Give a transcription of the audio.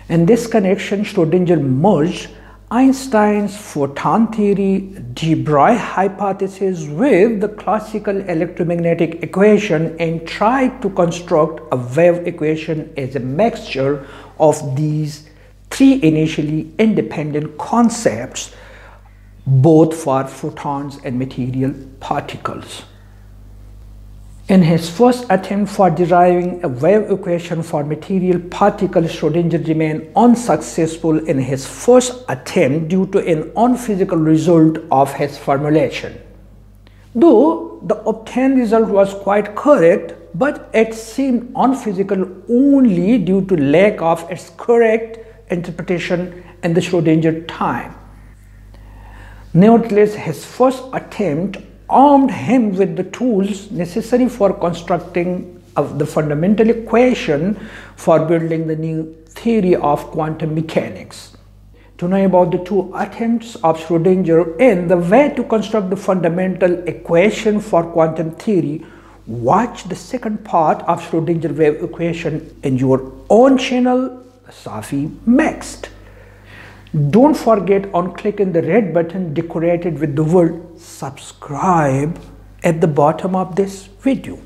In this connection, Schrodinger merged Einstein's photon theory, de Broglie hypothesis with the classical electromagnetic equation and tried to construct a wave equation as a mixture of these three initially independent concepts, both for photons and material particles. In his first attempt for deriving a wave equation for material particles, Schrodinger remained unsuccessful in his first attempt due to an unphysical result of his formulation. Though the obtained result was quite correct, but it seemed unphysical only due to lack of its correct interpretation in the Schrodinger time. Nevertheless, his first attempt armed him with the tools necessary for constructing the fundamental equation for building the new theory of quantum mechanics. To know about the two attempts of Schrodinger and the way to construct the fundamental equation for quantum theory, watch the second part of Schrodinger wave equation in your own channel, Safi Mixed. Don't forget on clicking the red button decorated with the word subscribe at the bottom of this video.